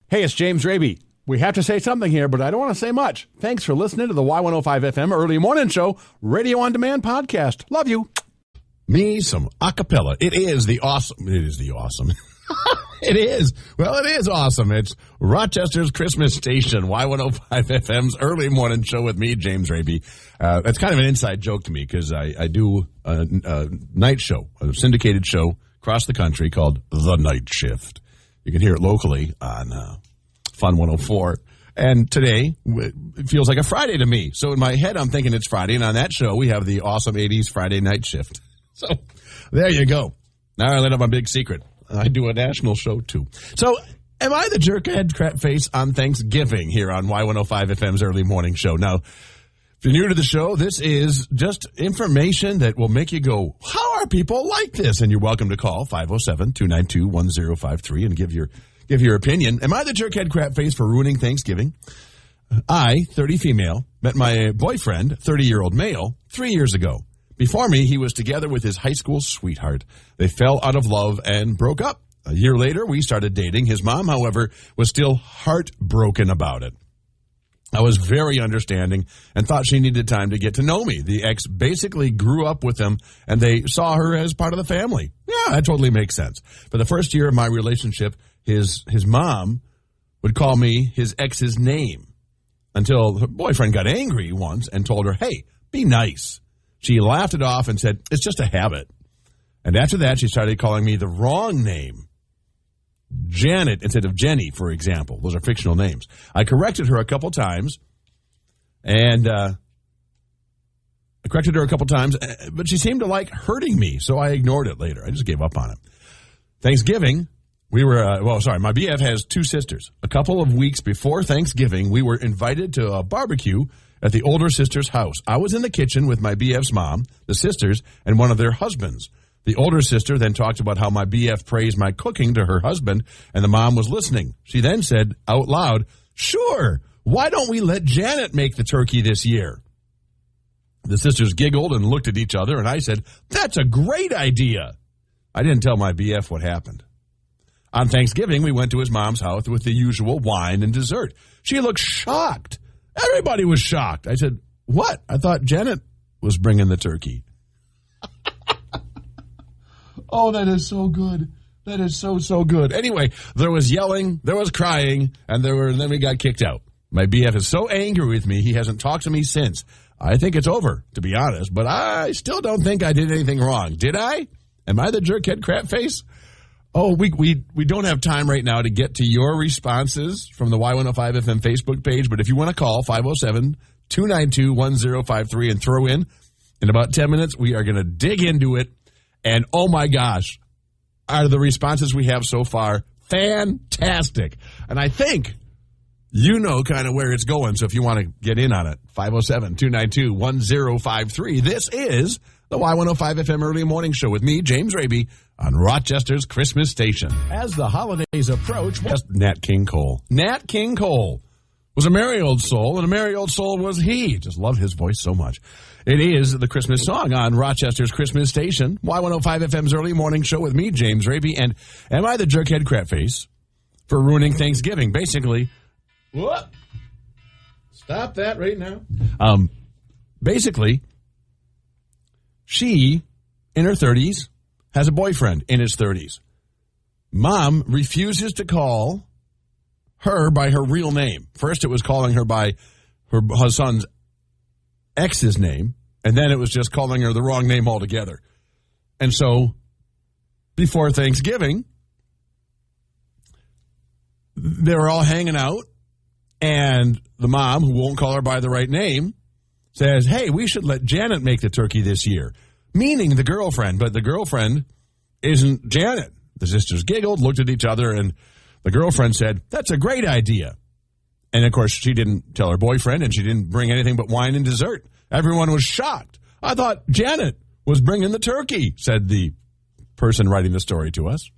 Hey, it's James Raby. We have to say something here, but I don't want to say much. Thanks for listening to the Y105 FM Early Morning Show Radio On Demand podcast. Love you. Me some acapella. It is the awesome. It is the awesome. It is. Well, it is awesome. It's Rochester's Christmas station, Y105 FM's Early Morning Show with me, James Raby. That's kind of an inside joke to me because I do a night show, a syndicated show across the country called The Night Shift. You can hear it locally on Fun 104. And today, it feels like a Friday to me. So in my head, I'm thinking it's Friday. And on that show, we have the awesome 80s Friday Night Shift. So there you go. Now I let up my big secret. I do a national show, too. So am I the jerkhead crap face on Thanksgiving here on Y105 FM's Early Morning Show? Now, if you're new to the show, this is just information that will make you go, how are people like this? And you're welcome to call 507-292-1053 and give your opinion. Am I the jerkhead crap face for ruining Thanksgiving? I, 30 female, met my boyfriend, 30-year-old male, 3 years ago. Before me, he was together with his high school sweetheart. They fell out of love and broke up. A year later, we started dating. His mom, however, was still heartbroken about it. I was very understanding and thought she needed time to get to know me. The ex basically grew up with them, and they saw her as part of the family. Yeah, that totally makes sense. For the first year of my relationship, his mom would call me his ex's name until her boyfriend got angry once and told her, hey, be nice. She laughed it off and said, it's just a habit. And after that, she started calling me the wrong name. Janet instead of Jenny, for example. Those are fictional names. I corrected her a couple times, but she seemed to like hurting me, so I ignored it later. I just gave up on it. Thanksgiving, my BF has two sisters. A couple of weeks before Thanksgiving, we were invited to a barbecue at the older sister's house. I was in the kitchen with my BF's mom, the sisters, and one of their husbands. The older sister then talked about how my BF praised my cooking to her husband, and the mom was listening. She then said out loud, sure, why don't we let Janet make the turkey this year? The sisters giggled and looked at each other, and I said, that's a great idea. I didn't tell my BF what happened. On Thanksgiving, we went to his mom's house with the usual wine and dessert. She looked shocked. Everybody was shocked. I said, what? I thought Janet was bringing the turkey. Oh, that is so good. That is so good. Anyway, there was yelling, there was crying, and then we got kicked out. My BF is so angry with me, he hasn't talked to me since. I think it's over, to be honest, but I still don't think I did anything wrong. Did I? Am I the jerkhead crap face? Oh, we don't have time right now to get to your responses from the Y105 FM Facebook page, but if you want to call, 507-292-1053 and throw in about 10 minutes, we are going to dig into it. And oh my gosh, are the responses we have so far fantastic. And I think you know kind of where it's going, so if you want to get in on it, 507-292-1053. This is the Y105 FM Early Morning Show with me, James Raby, on Rochester's Christmas station. As the holidays approach, Nat King Cole. Nat King Cole was a merry old soul, and a merry old soul was he. Just love his voice so much. It is the Christmas song on Rochester's Christmas station, Y105 FM's Early Morning Show with me, James Raby, and am I the jerkhead crap face for ruining Thanksgiving? Basically, what? Stop that right now. Basically, she, in her 30s, has a boyfriend in his 30s. Mom refuses to call her by her real name. First, it was calling her by her son's ex's name, and then it was just calling her the wrong name altogether. And so, before Thanksgiving, they were all hanging out, and the mom, who won't call her by the right name, says, hey, we should let Janet make the turkey this year. Meaning the girlfriend, but the girlfriend isn't Janet. The sisters giggled, looked at each other, and the girlfriend said, that's a great idea. And, of course, she didn't tell her boyfriend, and she didn't bring anything but wine and dessert. Everyone was shocked. I thought Janet was bringing the turkey, said the person writing the story to us.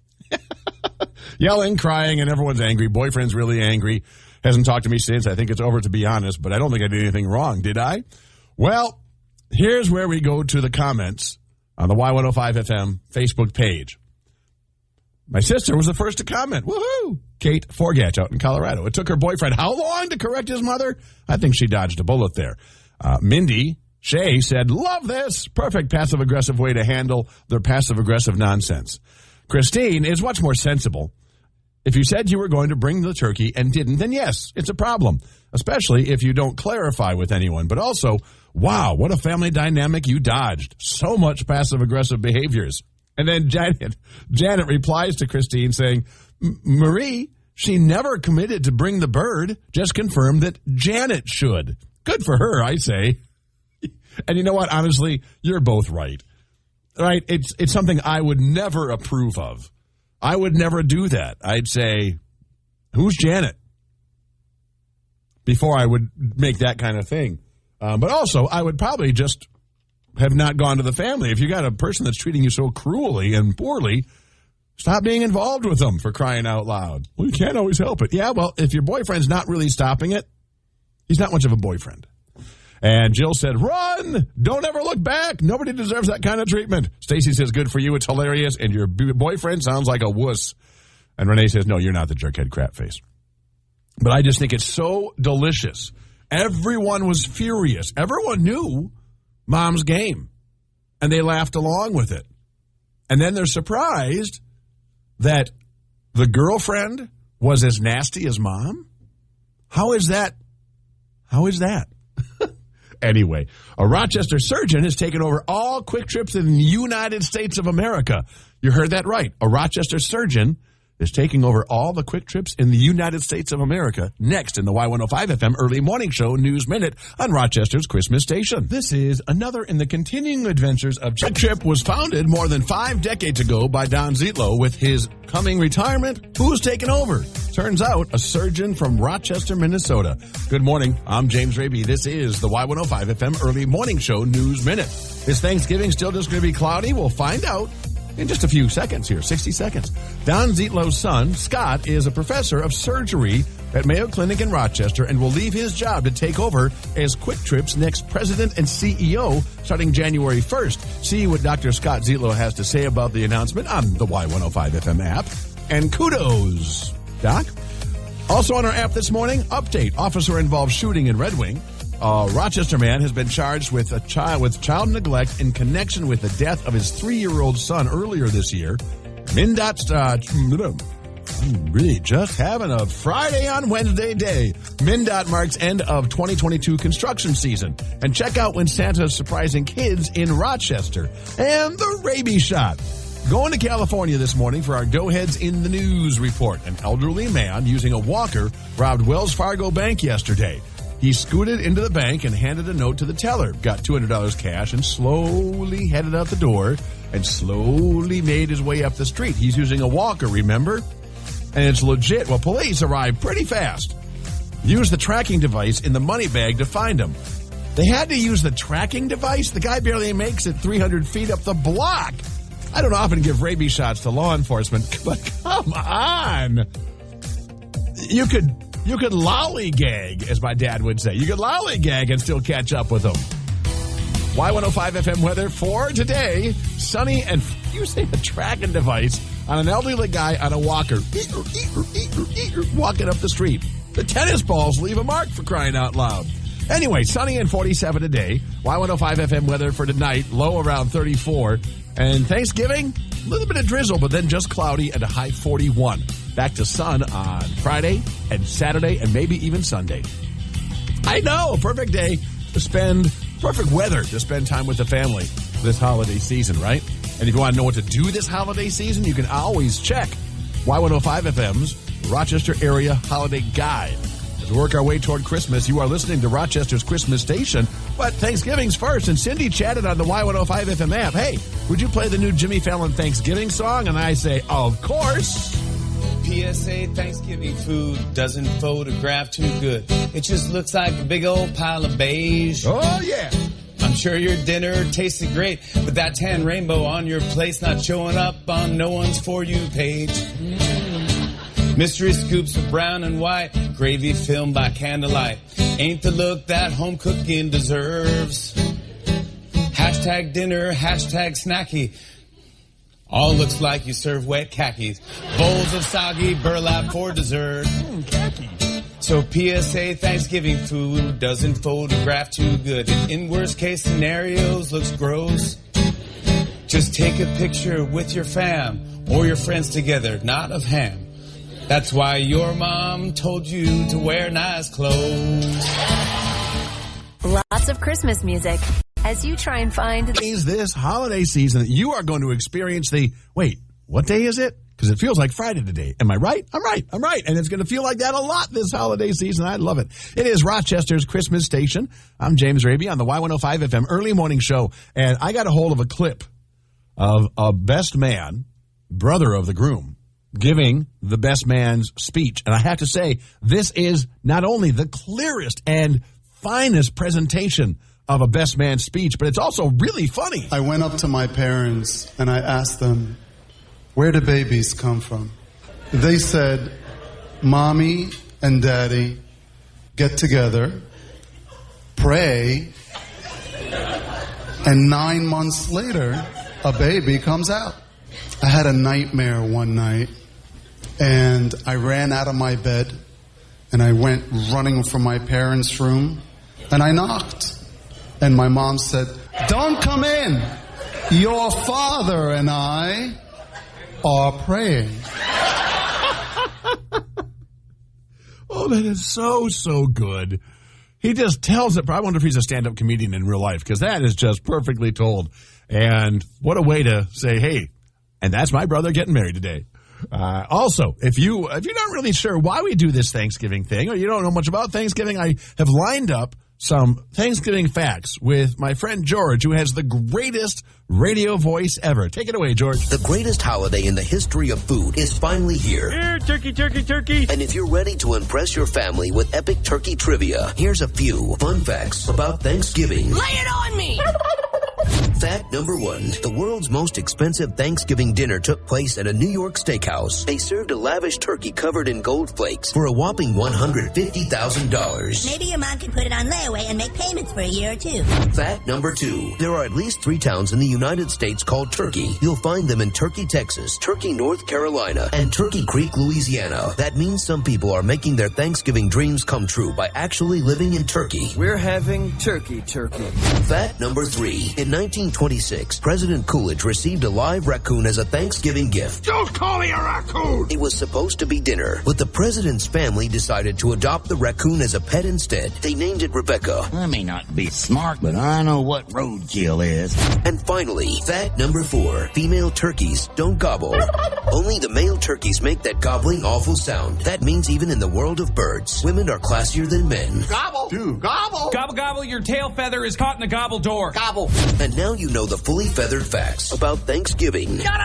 Yelling, crying, and everyone's angry. Boyfriend's really angry. Hasn't talked to me since. I think it's over, to be honest, but I don't think I did anything wrong, did I? Well, here's where we go to the comments on the Y105 FM Facebook page. My sister was the first to comment. Woohoo! Kate Forgatch out in Colorado. It took her boyfriend how long to correct his mother? I think she dodged a bullet there. Mindy Shay said, love this. Perfect passive-aggressive way to handle their passive-aggressive nonsense. Christine is much more sensible. If you said you were going to bring the turkey and didn't, then yes, it's a problem, especially if you don't clarify with anyone. But also, wow, what a family dynamic you dodged. So much passive-aggressive behaviors. And then Janet replies to Christine saying, Marie, she never committed to bring the bird, just confirmed that Janet should. Good for her, I say. And you know what? Honestly, you're both right. Right? It's something I would never approve of. I would never do that. I'd say, who's Janet? Before I would make that kind of thing. But also, I would probably just have not gone to the family. If you got a person that's treating you so cruelly and poorly, stop being involved with them, for crying out loud. Well, you can't always help it. Yeah, well, if your boyfriend's not really stopping it, he's not much of a boyfriend. And Jill said, run! Don't ever look back. Nobody deserves that kind of treatment. Stacy says, good for you. It's hilarious. And your boyfriend sounds like a wuss. And Renee says, no, you're not the jerkhead crap face. But I just think it's so delicious. Everyone was furious. Everyone knew Mom's game. And they laughed along with it. And then they're surprised that the girlfriend was as nasty as Mom? How is that? How is that? Anyway, a Rochester surgeon has taken over all Quick Trips in the United States of America. You heard that right. A Rochester surgeon is taking over all the Quick Trips in the United States of America. Next in the Y105 FM Early Morning Show News Minute on Rochester's Christmas station. This is another in the continuing adventures of Quick Trip. Was founded more than 5 decades ago by Don Zietlow. With his coming retirement, who's taken over? Turns out, a surgeon from Rochester, Minnesota. Good morning. I'm James Raby. This is the Y105 FM Early Morning Show News Minute. Is Thanksgiving still just going to be cloudy? We'll find out in just a few seconds here, 60 seconds. Don Zietlow's son, Scott, is a professor of surgery at Mayo Clinic in Rochester and will leave his job to take over as Quick Trip's next president and CEO starting January 1st. See what Dr. Scott Zietlow has to say about the announcement on the Y105 FM app. And kudos, Doc. Also on our app this morning, update. Officer involved shooting in Red Wing. A Rochester man has been charged with child neglect in connection with the death of his 3-year-old son earlier this year. I'm really just having a Friday on Wednesday day. MnDOT marks end of 2022 construction season. And check out when Santa's surprising kids in Rochester. And the Raby Shot. Going to California this morning for our Go Heads in the News report. An elderly man using a walker robbed Wells Fargo Bank yesterday. He scooted into the bank and handed a note to the teller, got $200 cash, and slowly headed out the door and slowly made his way up the street. He's using a walker, remember? And it's legit. Well, police arrived pretty fast. Used the tracking device in the money bag to find him. They had to use the tracking device? The guy barely makes it 300 feet up the block. I don't often give rabies shots to law enforcement, but come on. You could lollygag, as my dad would say. You could lollygag and still catch up with them. Y105 FM weather for today. Sunny and using a tracking device on an elderly guy on a walker. Walking up the street. The tennis balls leave a mark, for crying out loud. Anyway, sunny and 47 today. Y105 FM weather for tonight. Low around 34. And Thanksgiving, a little bit of drizzle, but then just cloudy and a high 41. Back to sun on Friday and Saturday and maybe even Sunday. I know, a perfect day to spend, perfect weather to spend time with the family this holiday season, right? And if you want to know what to do this holiday season, you can always check Y105 FM's Rochester Area Holiday Guide. As we work our way toward Christmas, you are listening to Rochester's Christmas station, but Thanksgiving's first, and Cindy chatted on the Y105 FM app. Hey, would you play the new Jimmy Fallon Thanksgiving song? And I say, of course. PSA, Thanksgiving food doesn't photograph too good. It just looks like a big old pile of beige. Oh, yeah. I'm sure your dinner tasted great, but that tan rainbow on your plate's not showing up on no one's For You page. Mystery scoops of brown and white, gravy filmed by candlelight. Ain't the look that home cooking deserves. Hashtag dinner, hashtag snacky. All looks like you serve wet khakis. Bowls of soggy burlap for dessert. So PSA, Thanksgiving food doesn't photograph too good. In worst case scenarios, looks gross. Just take a picture with your fam or your friends together, not of ham. That's why your mom told you to wear nice clothes. Lots of Christmas music as you try and find Is this holiday season that you are going to experience the, wait, what day is it? Because it feels like Friday today. Am I right? I'm right. And it's going to feel like that a lot this holiday season. I love it. It is Rochester's Christmas station. I'm James Raby on the Y105 FM early morning show. And I got a hold of a clip of a best man, brother of the groom, giving the best man's speech. And I have to say, this is not only the clearest and finest presentation of a best man speech, but it's also really funny. I went up to my parents and I asked them, where do babies come from? They said, Mommy and Daddy get together, pray, and 9 months later, a baby comes out. I had a nightmare one night, and I ran out of my bed, and I went running from my parents' room, and I knocked. And my mom said, don't come in. Your father and I are praying. Oh, that is so good. He just tells it. I wonder if he's a stand-up comedian in real life, because that is just perfectly told. And what a way to say, hey, and that's my brother getting married today. Also, if you're not really sure why we do this Thanksgiving thing, or you don't know much about Thanksgiving, I have lined up some Thanksgiving facts with my friend George, who has the greatest radio voice ever. Take it away, George. The greatest holiday in the history of food is finally here. Here, turkey, turkey, turkey. And if you're ready to impress your family with epic turkey trivia, here's a few fun facts about Thanksgiving. Lay it on me! Fact number 1. The world's most expensive Thanksgiving dinner took place at a New York steakhouse. They served a lavish turkey covered in gold flakes for a whopping $150,000. Maybe your mom can put it on layaway and make payments for a year or two. Fact number 2. There are at least 3 towns in the United States called Turkey. You'll find them in Turkey, Texas, Turkey, North Carolina, and Turkey Creek, Louisiana. That means some people are making their Thanksgiving dreams come true by actually living in Turkey. We're having turkey. Fact number 3. In 1926, President Coolidge received a live raccoon as a Thanksgiving gift. Don't call me a raccoon! It was supposed to be dinner, but the president's family decided to adopt the raccoon as a pet instead. They named it Rebecca. I may not be smart, but I know what roadkill is. And finally, fact number 4. Female turkeys don't gobble. Only the male turkeys make that gobbling awful sound. That means even in the world of birds, women are classier than men. Gobble! Dude, gobble! Gobble, gobble, your tail feather is caught in the gobble door. Gobble! And now you know the fully feathered facts about Thanksgiving. Shut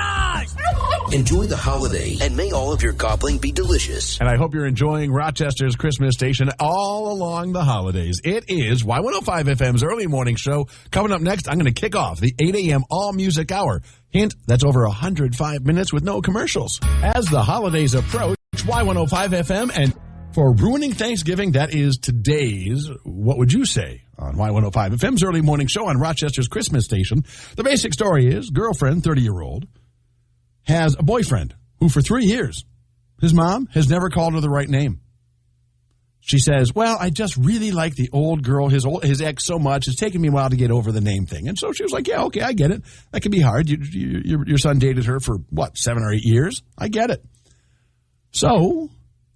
Enjoy the holiday, and may all of your gobbling be delicious. And I hope you're enjoying Rochester's Christmas station all along the holidays. It is Y105 FM's early morning show. Coming up next, I'm going to kick off the 8 a.m. All Music Hour. Hint, that's over 105 minutes with no commercials. As the holidays approach, Y105 FM, and for ruining Thanksgiving, that is today's What Would You Say? On Y105 FM's early morning show on Rochester's Christmas station. The basic story is, girlfriend, 30-year-old, has a boyfriend who for 3 years, his mom has never called her the right name. She says, well, I just really like the old girl, his ex, so much. It's taken me a while to get over the name thing. And so she was like, yeah, okay, I get it. That can be hard. Your son dated her for, 7 or 8 years? I get it. So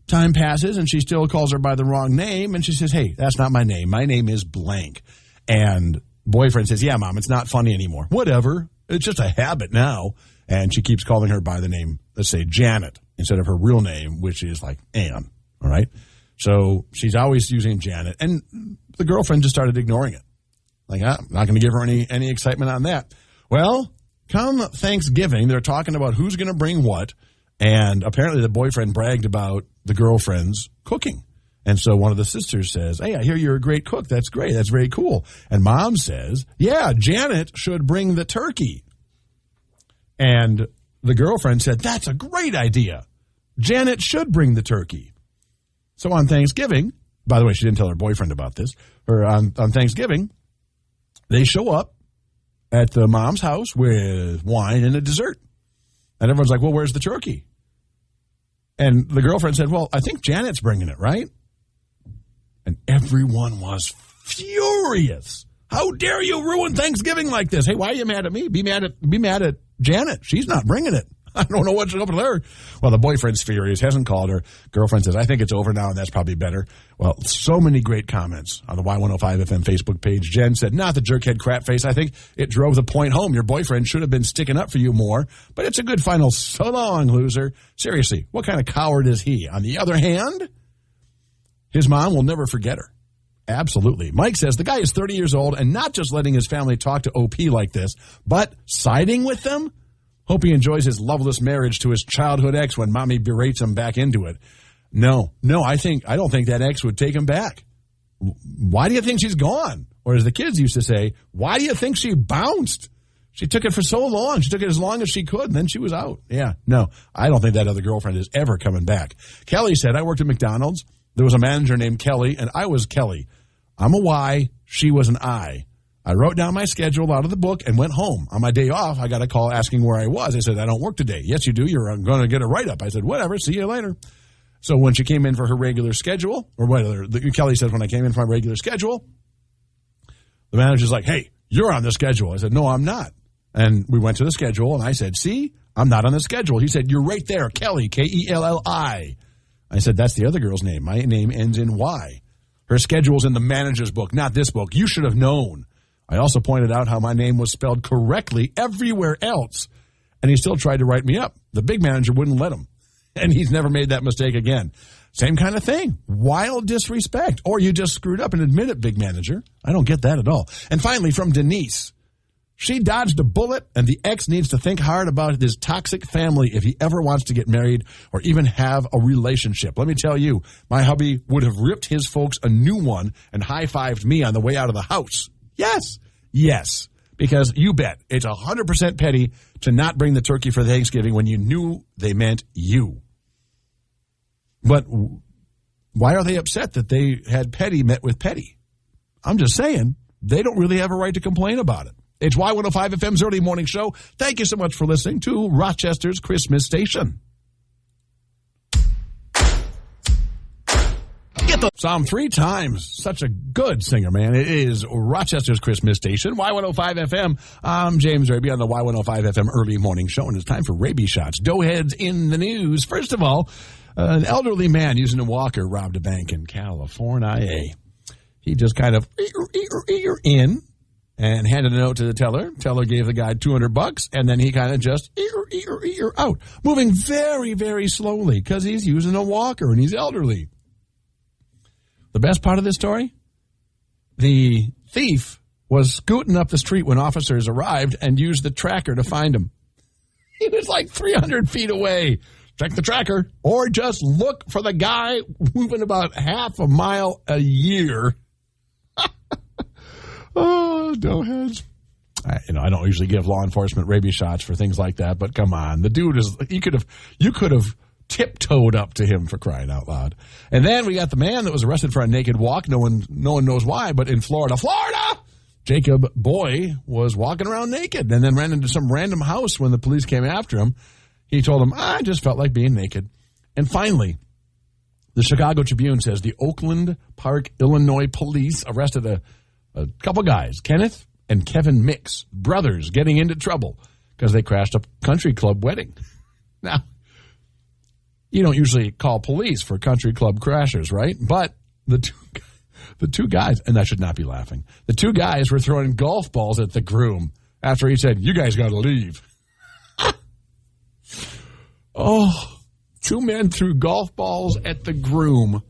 time passes, and she still calls her by the wrong name, and she says, hey, that's not my name. My name is blank. And boyfriend says, yeah, Mom, it's not funny anymore. Whatever. It's just a habit now. And she keeps calling her by the name, let's say, Janet, instead of her real name, which is like Ann. All right? So she's always using Janet. And the girlfriend just started ignoring it. Like, I'm not going to give her any excitement on that. Well, come Thanksgiving, they're talking about who's going to bring what. And apparently the boyfriend bragged about the girlfriend's cooking. And so one of the sisters says, hey, I hear you're a great cook. That's great. That's very cool. And Mom says, yeah, Janet should bring the turkey. And the girlfriend said, that's a great idea. Janet should bring the turkey. So on Thanksgiving, by the way, she didn't tell her boyfriend about this, on Thanksgiving, they show up at the mom's house with wine and a dessert. And everyone's like, well, where's the turkey? And the girlfriend said, well, I think Janet's bringing it, right? And everyone was furious. How dare you ruin Thanksgiving like this? Hey, why are you mad at me? Be mad at Janet. She's not bringing it. I don't know what's up with her. Well, the boyfriend's furious, hasn't called her. Girlfriend says, I think it's over now, and that's probably better. Well, so many great comments on the Y105 FM Facebook page. Jen said, not the jerkhead crap face. I think it drove the point home. Your boyfriend should have been sticking up for you more, but it's a good final so long, loser. Seriously, what kind of coward is he? On the other hand, his mom will never forget her. Absolutely. Mike says the guy is 30 years old and not just letting his family talk to OP like this, but siding with them? Hope he enjoys his loveless marriage to his childhood ex when mommy berates him back into it. No, I don't think that ex would take him back. Why do you think she's gone? Or as the kids used to say, why do you think she bounced? She took it for so long. She took it as long as she could, and then she was out. Yeah, no, I don't think that other girlfriend is ever coming back. Kelly said, I worked at McDonald's. There was a manager named Kelly, and I was Kelly. I'm a Y, she was an I. I wrote down my schedule out of the book and went home. On my day off, I got a call asking where I was. I said, I don't work today. Yes, you do. You're going to get a write-up. I said, whatever. See you later. So when she came in for her regular schedule, or whatever, Kelly says, when I came in for my regular schedule, the manager's like, hey, you're on the schedule. I said, no, I'm not. And we went to the schedule, and I said, see, I'm not on the schedule. He said, you're right there, Kelly, Kelli. I said, that's the other girl's name. My name ends in Y. Her schedule's in the manager's book, not this book. You should have known. I also pointed out how my name was spelled correctly everywhere else, and he still tried to write me up. The big manager wouldn't let him, and he's never made that mistake again. Same kind of thing. Wild disrespect. Or you just screwed up and admit it, big manager. I don't get that at all. And finally, from Denise. She dodged a bullet, and the ex needs to think hard about his toxic family if he ever wants to get married or even have a relationship. Let me tell you, my hubby would have ripped his folks a new one and high-fived me on the way out of the house. Yes, because you bet it's 100% petty to not bring the turkey for Thanksgiving when you knew they meant you. But why are they upset that they had petty met with petty? I'm just saying, they don't really have a right to complain about it. It's Y105 FM's Early Morning Show. Thank you so much for listening to Rochester's Christmas Station. Saw him 3 times. Such a good singer, man. It is Rochester's Christmas Station, Y105 FM. I'm James Raby on the Y105 FM Early Morning Show, and it's time for Raby Shots. Doughheads in the news. First of all, an elderly man using a walker robbed a bank in California. He just kind of in and handed a note to the teller. Teller gave the guy $200, and then he kind of just out, moving very, very slowly because he's using a walker and he's elderly. The best part of this story? The thief was scooting up the street when officers arrived and used the tracker to find him. He was like 300 feet away. Check the tracker, or just look for the guy moving about half a mile a year. Oh, doughheads. I don't usually give law enforcement rabies shots for things like that, but come on. The dude you could have tiptoed up to him, for crying out loud. And then we got the man that was arrested for a naked walk. No one knows why, but in Florida, Jacob Boy was walking around naked and then ran into some random house when the police came after him. He told them, I just felt like being naked. And finally, the Chicago Tribune says the Oakland Park, Illinois police arrested a couple guys, Kenneth and Kevin Mix, brothers, getting into trouble because they crashed a country club wedding. Now, you don't usually call police for country club crashers, right? But the two guys, and I should not be laughing, the 2 guys were throwing golf balls at the groom after he said, you guys got to leave. Oh, 2 men threw golf balls at the groom.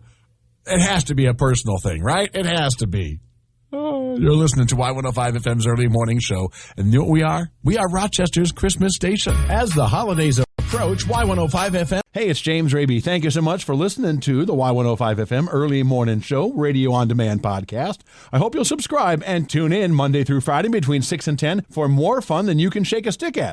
It has to be a personal thing, right? It has to be. Oh, you're listening to Y105 FM's Early Morning Show. And you know what we are? We are Rochester's Christmas Station. As the holidays approach, Y105 FM. Hey, it's James Raby. Thank you so much for listening to the Y105 FM Early Morning Show Radio On Demand podcast. I hope you'll subscribe and tune in Monday through Friday between 6 and 10 for more fun than you can shake a stick at.